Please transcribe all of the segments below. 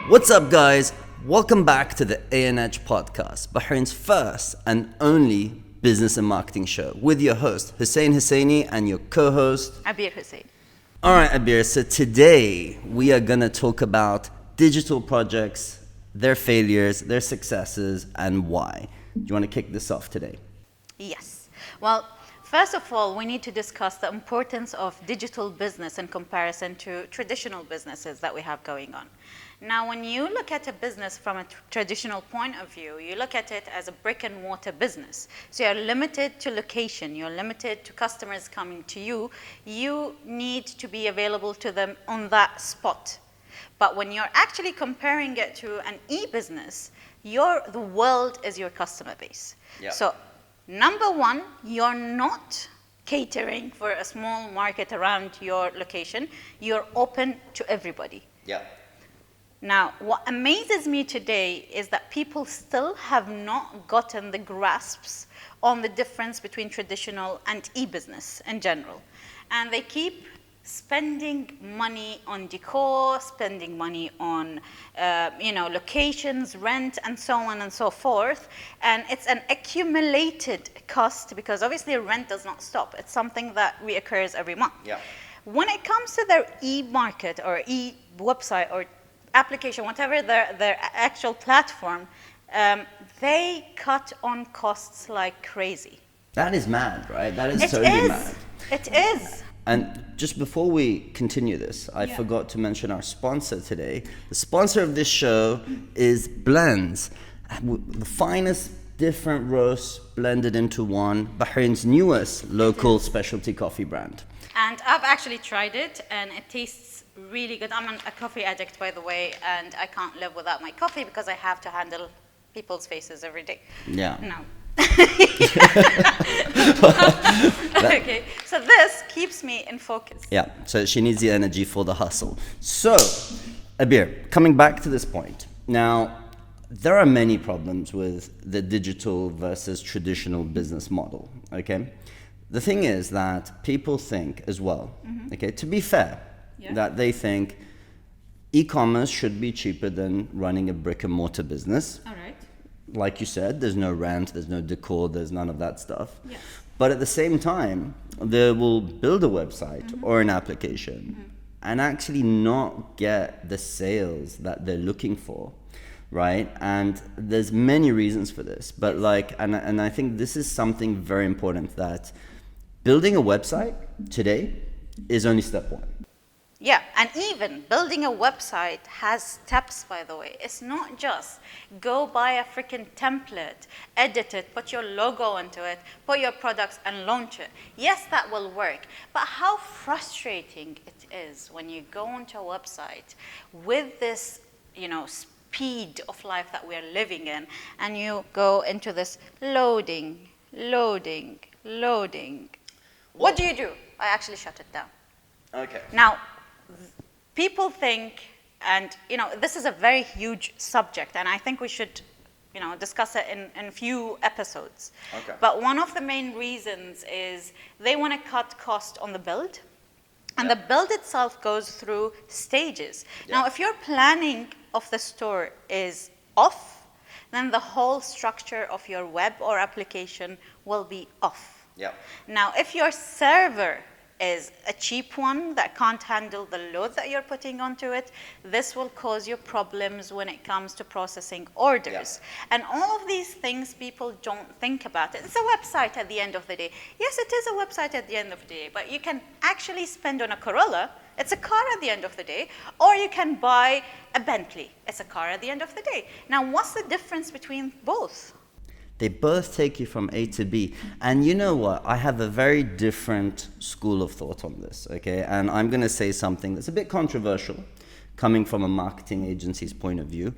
What's up, guys? Welcome back to the A&H podcast, Bahrain's first and only business and marketing show, with your host Hussain Husaini and your co-host Abeer Husaini. All right, Abeer. So today we are gonna talk about digital projects, their failures, their successes, and why. Do you want to kick this off today? Yes. Well, first of all, we need to discuss the importance of digital business in comparison to traditional businesses that we have going on. Now, when you look at a business from a traditional point of view, you look at it as a brick and mortar business. So you're limited to location, you're limited to customers coming to you. You need to be available to them on that spot. But when you're actually comparing it to an e-business, the world is your customer base. Yeah. So number one, you're not catering for a small market around your location. You're open to everybody. Yeah. Now, what amazes me today is that people still have not gotten the grasps on the difference between traditional and e-business in general. And they keep spending money on decor, spending money on locations, rent, and so on and so forth. And it's an accumulated cost because obviously rent does not stop. It's something that reoccurs every month. Yeah. When it comes to their e-market or e-website or application, whatever their actual platform, they cut on costs like crazy. That is mad, right? That is totally mad. It is. And just before we continue this, I forgot to mention our sponsor today. The sponsor of this show is Blends, the finest different roasts blended into one, Bahrain's newest local specialty coffee brand. And I've actually tried it, and it tastes really good. I'm a coffee addict, by the way, and I can't live without my coffee because I have to handle people's faces every day. Yeah. No. Okay, so this keeps me in focus. Yeah, so she needs the energy for the hustle. So, Abeer, coming back to this point. Now, there are many problems with the digital versus traditional business model, okay? The thing is that people think as well, okay, to be fair, that they think e-commerce should be cheaper than running a brick and mortar business. All right. Like you said, there's no rent, there's no decor, there's none of that stuff. Yes. But at the same time, they will build a website or an application and actually not get the sales that they're looking for, right? And there's many reasons for this, but and I think this is something very important, that building a website today is only step one. Yeah, and even building a website has steps, by the way. It's not just go buy a freaking template, edit it, put your logo into it, put your products and launch it. Yes, that will work, but how frustrating it is when you go onto a website with this, speed of life that we're living in, and you go into this loading. What do? I actually shut it down. Okay. Now, people think, and this is a very huge subject, and I think we should, discuss it in a few episodes. Okay. But one of the main reasons is they want to cut cost on the build, and the build itself goes through stages. Now, if your planning of the store is off, then the whole structure of your web or application will be off. Yeah. Now, if your server is a cheap one that can't handle the load that you're putting onto it, this will cause you problems when it comes to processing orders. Yeah. And all of these things, people don't think about it. It's a website at the end of the day. Yes, it is a website at the end of the day, but you can actually spend on a Corolla. It's a car at the end of the day. Or you can buy a Bentley. It's a car at the end of the day. Now, what's the difference between both? They both take you from A to B. And you know what? I have a very different school of thought on this, okay? And I'm going to say something that's a bit controversial, coming from a marketing agency's point of view.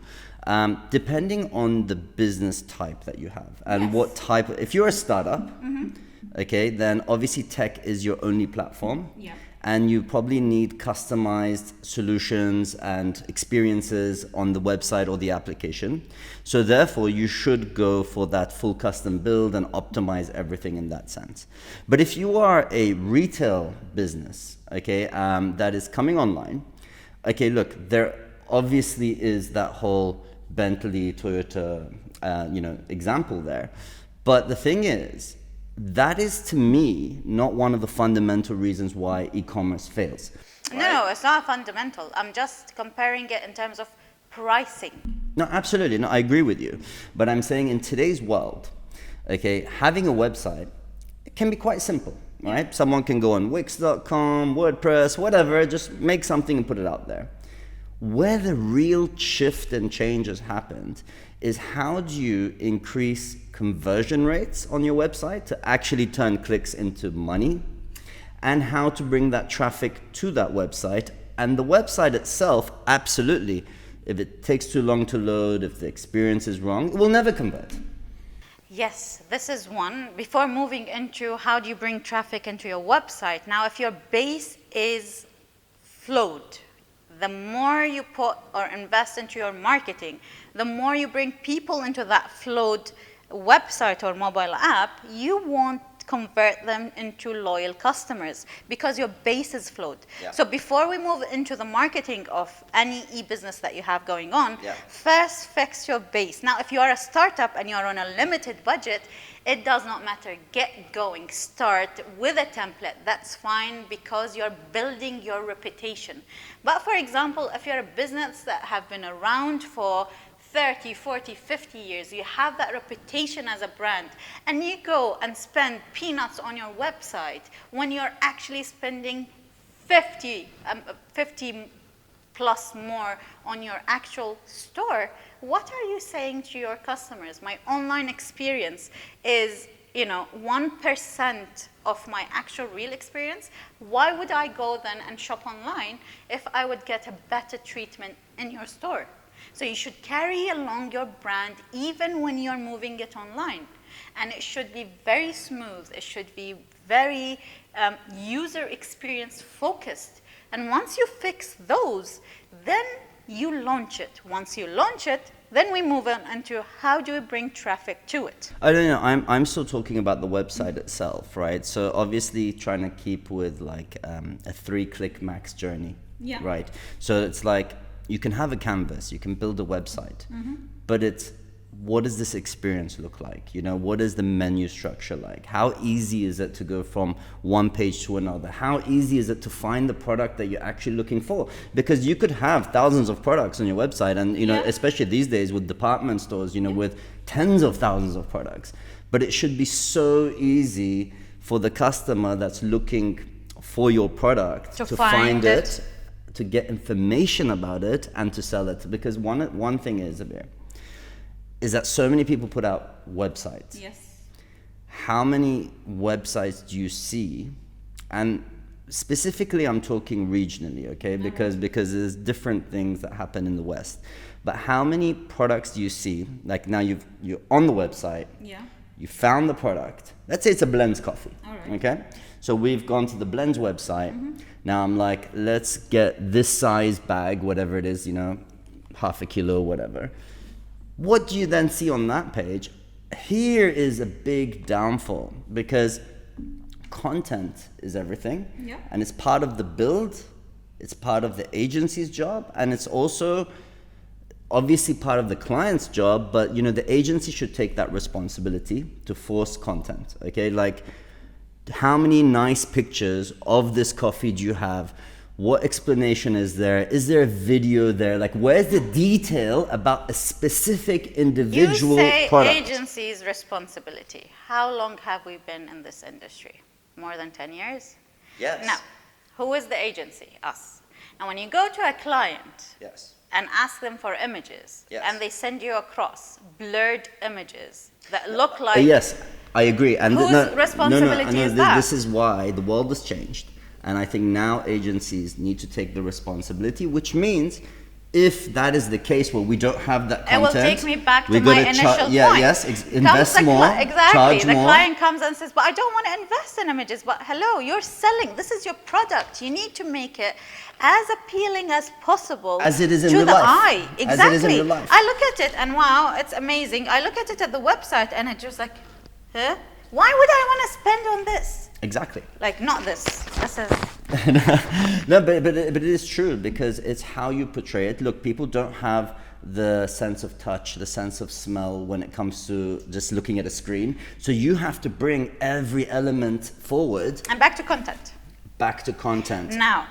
Depending on the business type that you have and what type, if you're a startup, okay, then obviously tech is your only platform. Yeah. And you probably need customized solutions and experiences on the website or the application. So therefore, you should go for that full custom build and optimize everything in that sense. But if you are a retail business, okay, that is coming online, okay, look, there obviously is that whole Bentley, Toyota, example there. But the thing is, that is to me not one of the fundamental reasons why e-commerce fails. Right? No, it's not fundamental. I'm just comparing it in terms of pricing. No, absolutely. No, I agree with you. But I'm saying in today's world, okay, having a website, it can be quite simple, right? Someone can go on Wix.com, WordPress, whatever, just make something and put it out there. Where the real shift and change has happened is how do you increase conversion rates on your website to actually turn clicks into money, and how to bring that traffic to that website. And the website itself, absolutely, if it takes too long to load, if the experience is wrong, it will never convert. Yes, this is one. Before moving into how do you bring traffic into your website, now if your base is flowed, the more you put or invest into your marketing, the more you bring people into that flowed website or mobile app, you won't convert them into loyal customers because your base is flowed. Yeah. So before we move into the marketing of any e-business that you have going on, Yeah. first fix your base. Now, if you are a startup and you're on a limited budget, it does not matter. Get going. Start with a template. That's fine because you're building your reputation. But for example, if you're a business that have been around for 30, 40, 50 years, you have that reputation as a brand, and you go and spend peanuts on your website when you're actually spending 50 plus more on your actual store, what are you saying to your customers? My online experience is 1% of my actual real experience. Why would I go then and shop online if I would get a better treatment in your store? So you should carry along your brand even when you're moving it online. And it should be very smooth. It should be very user experience focused. And once you fix those, then you launch it. Once you launch it, then we move on into how do we bring traffic to it. I don't know. I'm still talking about the website itself, right? So obviously trying to keep with like a 3-click max journey, right? So it's like you can have a canvas, you can build a website, but it's what does this experience look like? What is the menu structure like? How easy is it to go from one page to another? How easy is it to find the product that you're actually looking for? Because you could have thousands of products on your website, and especially these days with department stores, with tens of thousands of products. But it should be so easy for the customer that's looking for your product to find it, to get information about it, and to sell it. Because one thing is, Abeer, is that so many people put out websites. Yes. How many websites do you see? And specifically, I'm talking regionally, okay? Because there's different things that happen in the West. But how many products do you see? Like now you're on the website. Yeah. You found the product. Let's say it's a Blends coffee. All right. Okay? So we've gone to the Blends website. Now I'm like, let's get this size bag, whatever it is, half a kilo, whatever. What do you then see on that page? Here is a big downfall because content is everything. Yeah. And it's part of the build, it's part of the agency's job, and it's also obviously part of the client's job, but the agency should take that responsibility to force content, okay? Like, how many nice pictures of this coffee do you have? What explanation is there? Is there a video there? Like, where's the detail about a specific individual product? You say agency's responsibility. How long have we been in this industry? More than 10 years? Yes. Now, who is the agency? Us. Now, when you go to a client and ask them for images, and they send you across blurred images that look like... Yes, I agree. And whose responsibility is that? This is why the world has changed. And I think now agencies need to take the responsibility, which means if that is the case where we don't have that content, it will take me back to my initial point. Invest more, charge more. The client comes and says, but I don't want to invest in images. But hello, you're selling. This is your product. You need to make it as appealing as possible as it is in to real the life. eye. Exactly. As it is in real life. I look at it and wow, it's amazing. I look at it at the website and it's just like, huh? Why would I want to spend on this? Exactly. Like, not this. This is No, but it is true, because it's how you portray it. Look, people don't have the sense of touch, the sense of smell when it comes to just looking at a screen. So you have to bring every element forward. And back to content. Back to content. Now,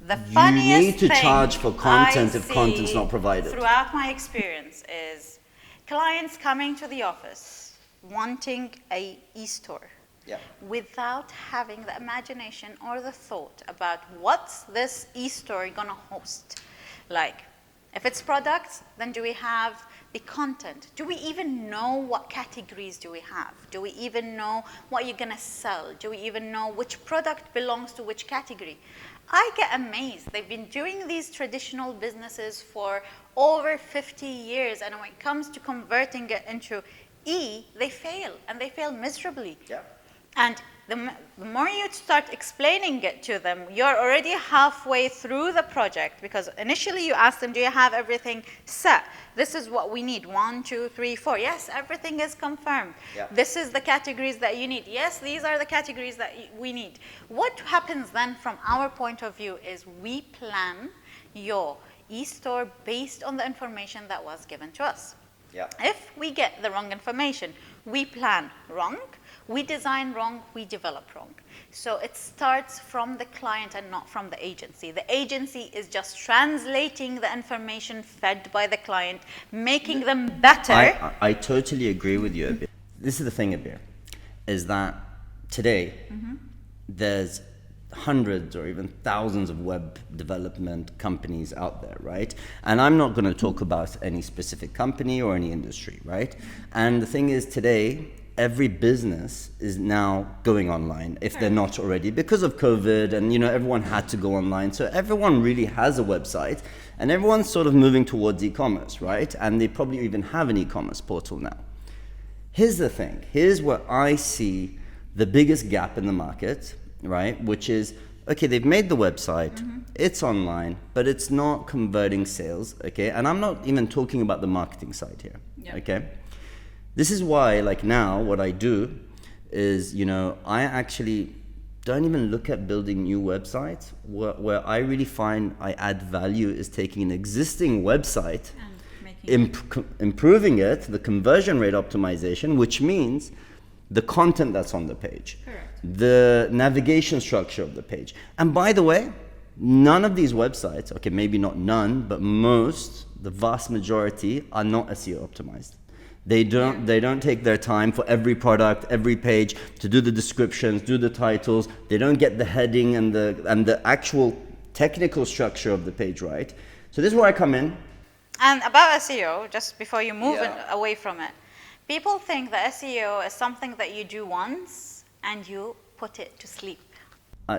the funniest you need to thing charge for content I if content's not provided. Throughout my experience is clients coming to the office wanting a e-store. Yeah. Without having the imagination or the thought about what's this e-store gonna host. Like, if it's products, then do we have the content? Do we even know what categories do we have? Do we even know what you're gonna sell? Do we even know which product belongs to which category? I get amazed. They've been doing these traditional businesses for over 50 years, and when it comes to converting it into they fail, and they fail miserably. Yeah. And the more you start explaining it to them, you're already halfway through the project, because initially you ask them, do you have everything set? This is what we need, 1, 2, 3, 4. Yes, everything is confirmed. Yeah. This is the categories that you need. Yes, these are the categories that we need. What happens then from our point of view is we plan your e-store based on the information that was given to us. Yeah. If we get the wrong information, we plan wrong, we design wrong, we develop wrong. So it starts from the client and not from the agency. The agency is just translating the information fed by the client, making them better. I totally agree with you, Abeer. This is the thing, Abeer, is that today there's hundreds or even thousands of web development companies out there, right? And I'm not going to talk about any specific company or any industry, right? And the thing is, today, every business is now going online, if they're not already, because of COVID, and everyone had to go online. So everyone really has a website, and everyone's sort of moving towards e-commerce, right? And they probably even have an e-commerce portal now. Here's the thing. Here's where I see the biggest gap in the market, right? Which is, okay, they've made the website, it's online, but it's not converting sales, okay? And I'm not even talking about the marketing side here, okay? This is why, like now, what I do is, I actually don't even look at building new websites. Where I really find I add value is taking an existing website, improving it, the conversion rate optimization, which means the content that's on the page, the navigation structure of the page. And by the way, none of these websites, okay, maybe not none, but most, the vast majority, are not SEO optimized. They don't take their time for every product, every page, to do the descriptions, do the titles. They don't get the heading and the actual technical structure of the page right. So this is where I come in. And about SEO, just before you move away from it, people think that SEO is something that you do once and you put it to sleep.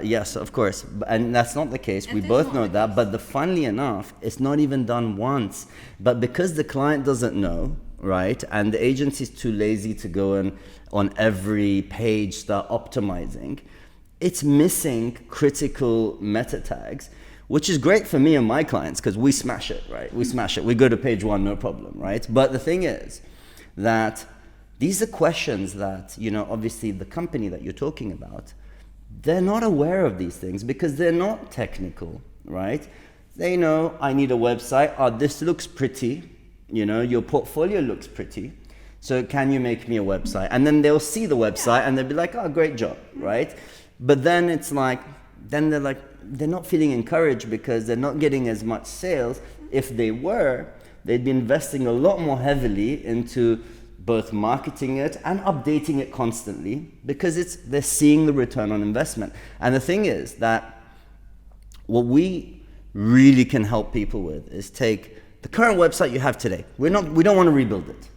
Yes, of course. And that's not the case. We both know that. But funnily enough, it's not even done once. But because the client doesn't know, right, and the agency is too lazy to go on every page start optimizing, it's missing critical meta tags, which is great for me and my clients because we smash it, right? We smash it. We go to page 1, no problem, right? But the thing is that these are questions that, obviously the company that you're talking about, they're not aware of these things because they're not technical, right? They know I need a website. Oh, this looks pretty. Your portfolio looks pretty. So can you make me a website? And then they'll see the website and they'll be like, oh, great job, right? But then it's like, they're not feeling encouraged because they're not getting as much sales. If they were, they'd be investing a lot more heavily into both marketing it and updating it constantly because they're seeing the return on investment. And the thing is that what we really can help people with is take the current website you have today. We don't want to rebuild it,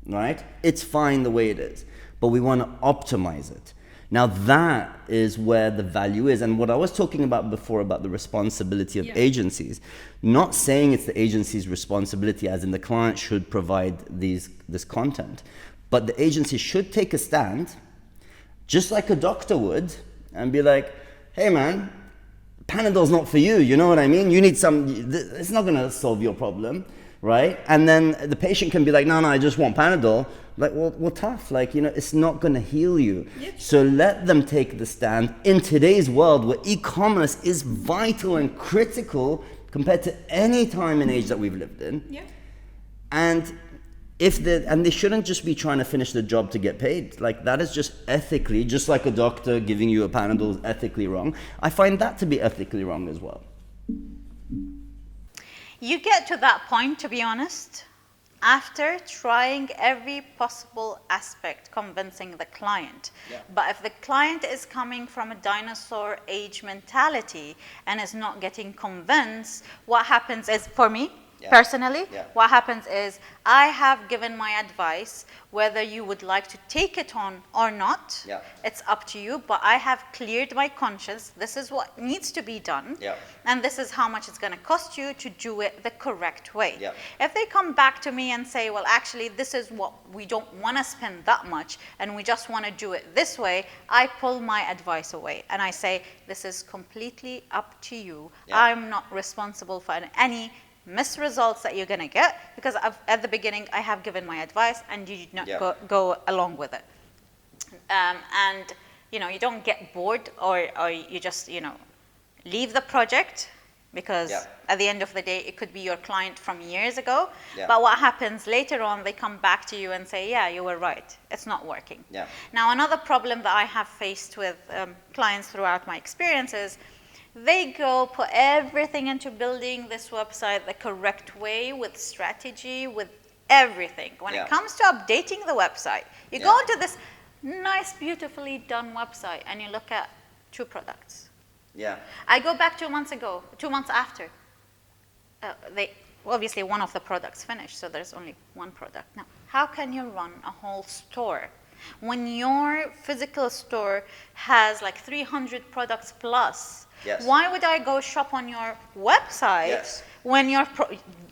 right? It's fine the way it is, but we want to optimize it. Now that is where the value is. And what I was talking about before about the responsibility of agencies, not saying it's the agency's responsibility as in the client should provide this content, but the agency should take a stand, just like a doctor would, and be like, hey man, Panadol's not for you, you know what I mean? You need it's not gonna solve your problem, right? And then the patient can be like, no, I just want Panadol. Like, well, tough. Like, it's not going to heal you. Yep. So let them take the stand in today's world where e-commerce is vital and critical compared to any time and age that we've lived in. Yeah. And they shouldn't just be trying to finish the job to get paid. Like, that is just ethically, just like a doctor giving you a Panadol is ethically wrong. I find that to be ethically wrong as well. You get to that point, to be honest, after trying every possible aspect, convincing the client. Yeah. But if the client is coming from a dinosaur age mentality and is not getting convinced, what happens is, for me, personally, what happens is I have given my advice. Whether you would like to take it on or not, it's up to you, but I have cleared my conscience. This is what needs to be done, and this is how much it's going to cost you to do it the correct way. If they come back to me and say, well, actually, this is what we don't want to spend that much, and we just want to do it this way, I pull my advice away, and I say, this is completely up to you. I'm not responsible for any results that you're going to get, because at the beginning I have given my advice and you did not go along with it. And you don't get bored or you just leave the project, because at the end of the day it could be your client from years ago. But what happens later on, they come back to you and say, yeah, you were right, it's not working. Now, another problem that I have faced with clients throughout my experiences, they go put everything into building this website the correct way, with strategy, with everything. When it comes to updating the website, you go into this nice, beautifully done website, and you look at 2 products. I go back 2 months ago, 2 months after. Obviously, one of the products finished, so there's only one product. Now, how can you run a whole store when your physical store has like 300 products plus? Why would I go shop on your website when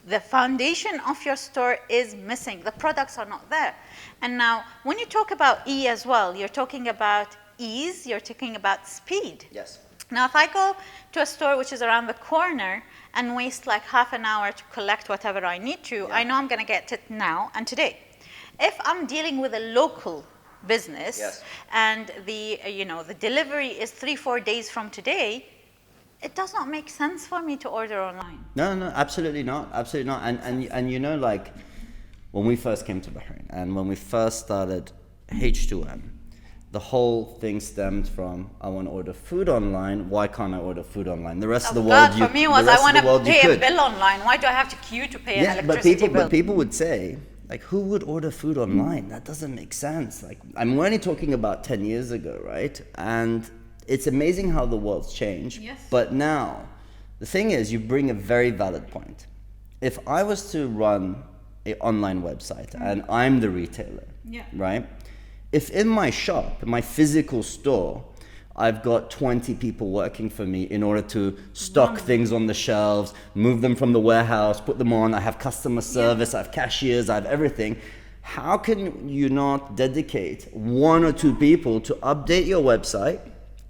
the foundation of your store is missing? The products are not there. And now, when you talk about E as well, you're talking about ease, you're talking about speed. Now, if I go to a store which is around the corner and waste like half an hour to collect whatever I need to, I know I'm going to get it now and today. If I'm dealing with a local business and the delivery is 3-4 days from today, it does not make sense for me to order online. No, absolutely not. Absolutely not. And like, when we first came to Bahrain and when we first started H2M, the whole thing stemmed from, I want to order food online. Why can't I order food online? The rest of the world, for me was, I want to pay a bill online. Why do I have to queue to pay an electricity bill? But people would say, like, who would order food online? That doesn't make sense. Like, I'm only talking about 10 years ago, right? And it's amazing how the world's changed. But now, the thing is, you bring a very valid point. If I was to run an online website and I'm the retailer, right? If in my shop, in my physical store, I've got 20 people working for me in order to stock things on the shelves, move them from the warehouse, put them on, I have customer service, I have cashiers, I have everything. How can you not dedicate 1 or 2 people to update your website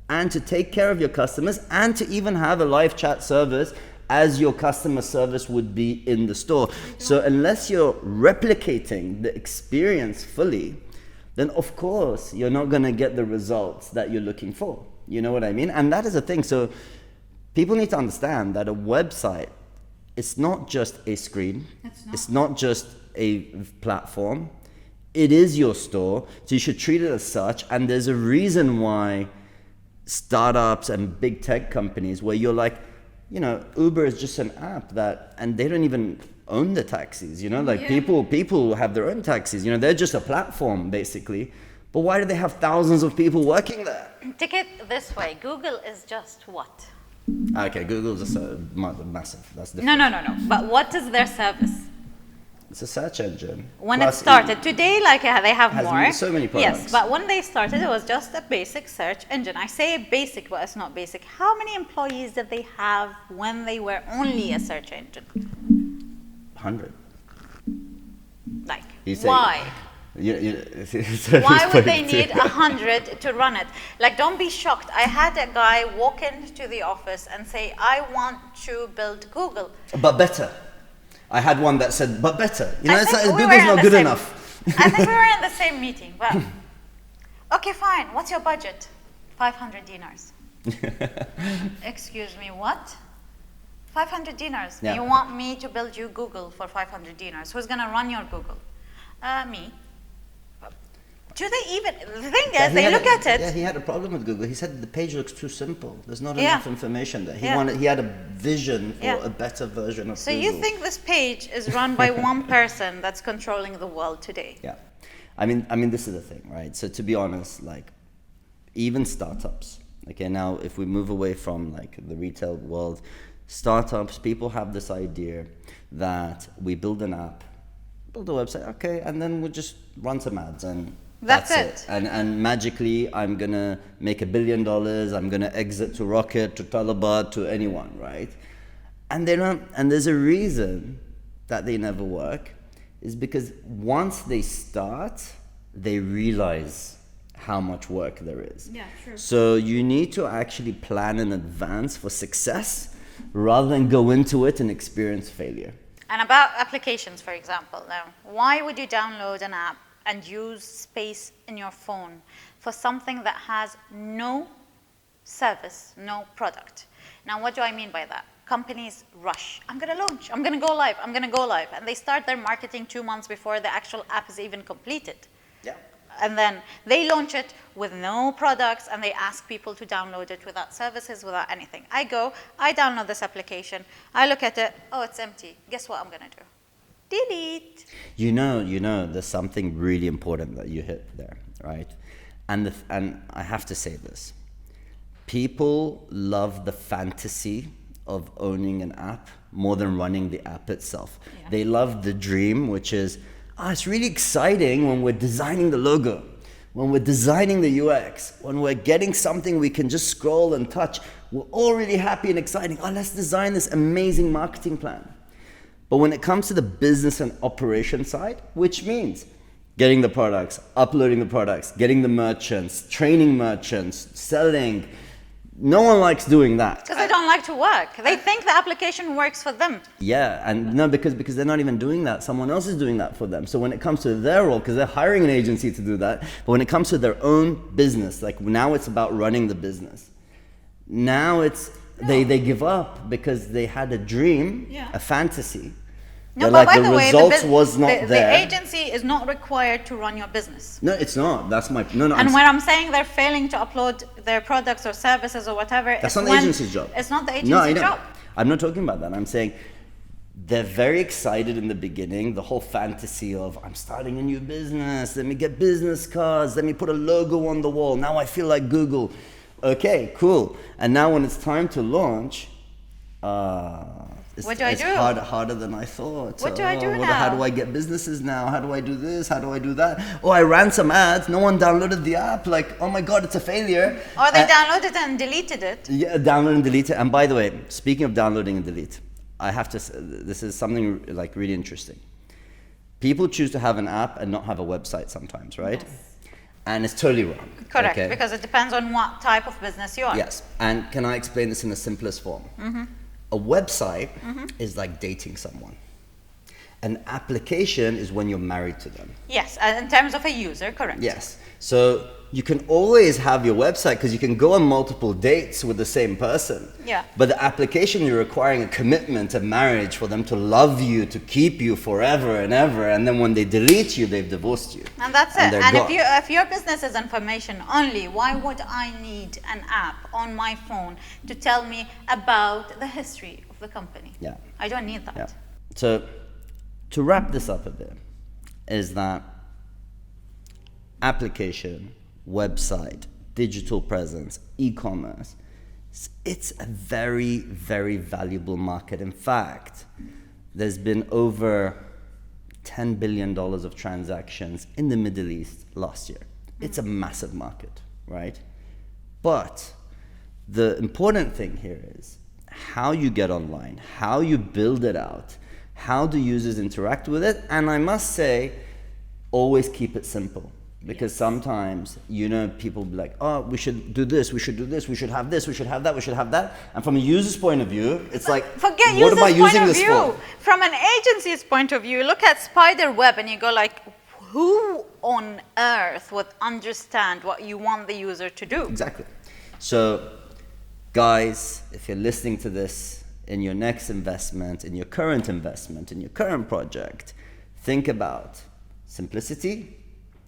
and to take care of your customers and to even have a live chat service as your customer service would be in the store? So unless you're replicating the experience fully, then of course you're not going to get the results that you're looking for. You know what I mean? And that is the thing. So people need to understand that a website is not just a screen. It's not just a platform. It is your store. So you should treat it as such. And there's a reason why startups and big tech companies, where you're like, Uber is just an app and they don't even own the taxis, like people have their own taxis, they're just a platform basically. But why do they have thousands of people working there? Take it this way, Google is just what? Okay, Google's just massive, that's different. No. But what is their service? It's a search engine. When it started, today, they have more. So many products. Yes, but when they started, it was just a basic search engine. I say basic, but it's not basic. How many employees did they have when they were only a search engine? 100. Why? Why would they need 100 to run it? Don't be shocked. I had a guy walk into the office and say, I want to build Google. But better. I had one that said, but better. Google's not good enough. I think we were in the same meeting. Well, okay, fine. What's your budget? 500 dinars. Excuse me, what? 500 dinars. Yeah. You want me to build you Google for 500 dinars? Who's going to run your Google? Me. Do they even, the thing is, they look at it. Yeah, he had a problem with Google. He said the page looks too simple. There's not Yeah. enough information there. He Yeah. he had a vision for Yeah. a better version of So Google. you think this page is run by one person that's controlling the world today? Yeah. I mean, this is the thing, right? So to be honest, like, even startups, okay, now if we move away from like the retail world, startups, people have this idea that we build an app, build a website, okay, and then we'll just run some ads and That's it. it. And magically, I'm gonna make $1 billion. I'm gonna exit to Rocket, to Talabat, to anyone, right? And they don't. And there's a reason that they never work, is because once they start, they realize how much work there is. Yeah, true. So you need to actually plan in advance for success, rather than go into it and experience failure. And about applications, for example, now, why would you download an app and use space in your phone for something that has no service, no product? Now, what do I mean by that? Companies rush. I'm going to launch. I'm going to go live. I'm going to go live. And they start their marketing 2 months before the actual app is even completed. Yeah. And then they launch it with no products, and they ask people to download it without services, without anything. I download this application, I look at it, oh, it's empty. Guess what I'm going to do? Delete. You know, there's something really important that you hit there, right? And I have to say this. People love the fantasy of owning an app more than running the app itself. Yeah. They love the dream, which is, it's really exciting when we're designing the logo, when we're designing the UX, when we're getting something we can just scroll and touch. We're all really happy and exciting. Let's design this amazing marketing plan. But when it comes to the business and operation side, which means getting the products, uploading the products, getting the merchants, training merchants, selling, no one likes doing that. Because they don't like to work. They think the application works for them. Yeah, and no, because they're not even doing that. Someone else is doing that for them. So when it comes to their role, because they're hiring an agency to do that, but when it comes to their own business, like now it's about running the business. Now it's, they give up because they had a dream, a fantasy. No, They're but by the way, results was not the there. agency is not required to run your business. No, it's not. That's my no. And when I'm saying they're failing to upload their products or services or whatever, that's not the agency's job. It's not the agency's job. I'm not talking about that. I'm saying they're very excited in the beginning, the whole fantasy of, I'm starting a new business, let me get business cards, let me put a logo on the wall, now I feel like Google. Okay, cool. And now when it's time to launch, what do I do? It's harder than I thought. What do I do now? How do I get businesses now? How do I do this? How do I do that? Oh, I ran some ads. No one downloaded the app. Like, oh my God, it's a failure. Or they downloaded it and deleted it. Yeah, download and delete it. And by the way, speaking of downloading and delete, I have to say, this is something like really interesting. People choose to have an app and not have a website sometimes, right? Yes. And it's totally wrong. Correct, okay? because it depends on what type of business you are. Yes, and can I explain this in the simplest form? Mm-hmm. A website is like dating someone. An application is when you're married to them. Yes, in terms of a user, correct. Yes. So you can always have your website because you can go on multiple dates with the same person. Yeah. But the application, you're requiring a commitment, a marriage for them to love you, to keep you forever and ever. And then when they delete you, they've divorced you. And that's it. they're And gone. if your business is information only, why would I need an app on my phone to tell me about the history of the company? Yeah. I don't need that. Yeah. So to wrap this up a bit, is that application, website, digital presence, e-commerce, it's a very, very valuable market. In fact, there's been over $10 billion of transactions in the Middle East last year. It's a massive market, right? But the important thing here is how you get online, how you build it out, how do users interact with it, and I must say, always keep it simple. Because sometimes, people be like, oh, we should do this, we should do this, we should have this, we should have that, we should have that. And from a user's point of view, it's like, forget what am I user's using point of this view. for? From an agency's point of view, you look at spider web and you go like, who on earth would understand what you want the user to do? Exactly. So, guys, if you're listening to this in your next investment, in your current project, think about simplicity.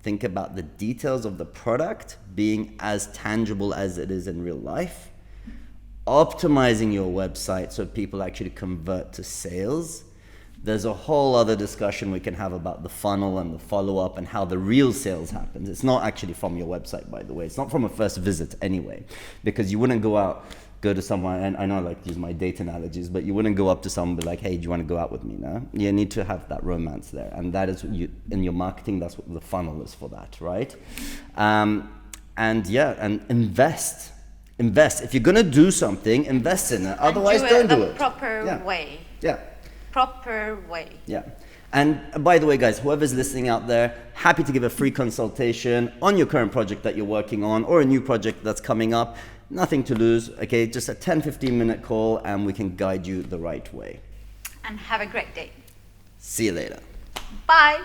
Think about the details of the product being as tangible as it is in real life. Optimizing your website so people actually convert to sales. There's a whole other discussion we can have about the funnel and the follow-up and how the real sales happens. It's not actually from your website, by the way. It's not from a first visit anyway, because you wouldn't go to someone, and I know I like to use my date analogies, but you wouldn't go up to someone and be like, hey, do you want to go out with me? No? You need to have that romance there. And that is, in your marketing, that's what the funnel is for that, right? And invest. If you're going to do something, invest in it. Otherwise, don't do it. Proper way. Yeah. Proper way. Yeah. And by the way, guys, whoever's listening out there, happy to give a free consultation on your current project that you're working on or a new project that's coming up. Nothing to lose, okay? Just a 10-15 minute call and we can guide you the right way. And have a great day. See you later. Bye.